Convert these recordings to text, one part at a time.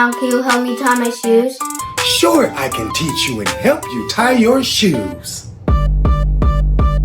Mom, can you help me tie my shoes? Sure, I can teach you and help you tie your shoes.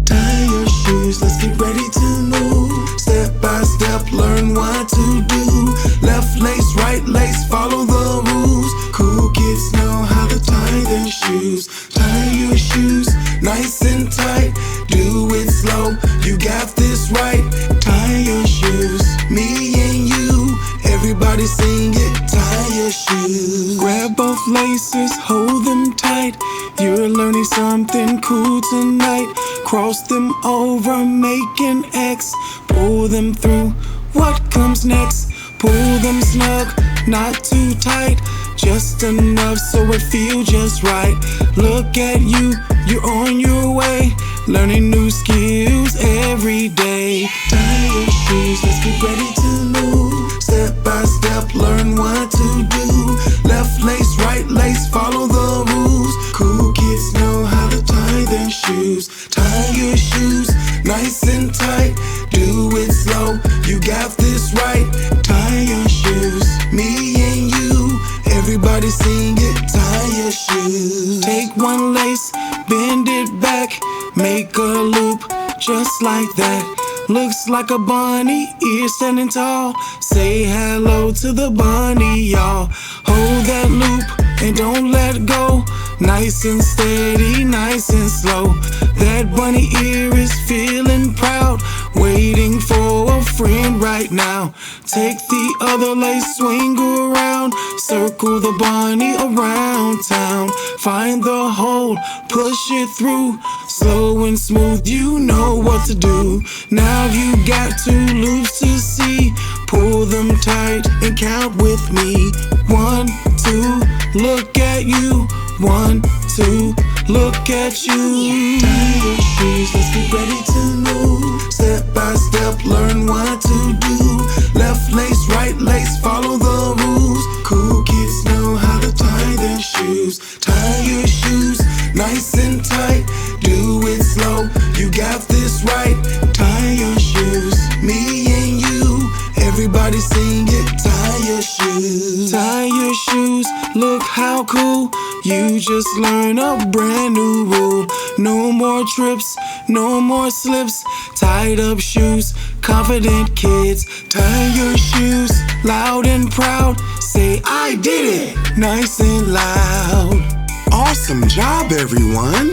Tie your shoes, let's get ready to move. Step by step, learn what to do. Left lace, right lace, follow the rules. Cool kids know how to tie their shoes. Tie your shoes, nice and tight. Do it slow, you got this right. Tie your shoes, me and you. Everybody sing it, tie your shoes. Grab both laces, hold them tight. You're learning something cool tonight. Cross them over, make an X. Pull them through, what comes next? Pull them snug, not too tight. Just enough so it feels just right. Look at you, you're on your way. Learning new skills every day. Tie your shoes, let's get ready to move. Step by step, learn what to do. Left lace, right lace, follow the rules. Cool kids know how to tie their shoes. Tie your shoes, nice and tight. Do it slow, you got this right. Tie your shoes, me and you. Everybody sing it, tie your shoes. Take one lace, bend it back. Make a loop, just like that. Looks like a bunny, ears standing tall. Say hello to the bunny, y'all. Hold that loop and don't let go. Nice and steady, nice and slow. That bunny ear is feeling proud, waiting for a friend right now. Take the other lace, swing around. Circle the bunny around town. Find the hole, push it through. Slow and smooth, you know what to do. Now you got two loops to see. Pull them tight and count with me. 1, 2, look at you. 1, 2, look at you. Tie your shoes, let's get ready to move. Step by step, learn what to do. Left lace, right lace, follow the rules. Cool kids know how to tie their shoes. Tie your shoes, nice and tight. Do it slow, you got this right. Tie your shoes, me and you. Everybody sing it, tie your shoes. Tie your shoes, look how cool. You just learn a brand new rule. No more trips, no more slips. Tied up shoes, confident kids. Tie your shoes, loud and proud. Say I did it, nice and loud. Awesome job, everyone.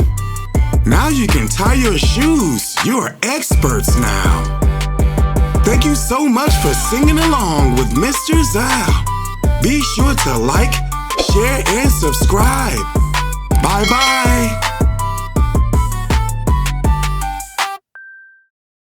Now you can tie your shoes. You're experts now. Thank you so much for singing along with Mr. Zal. Be sure to like, share, and subscribe.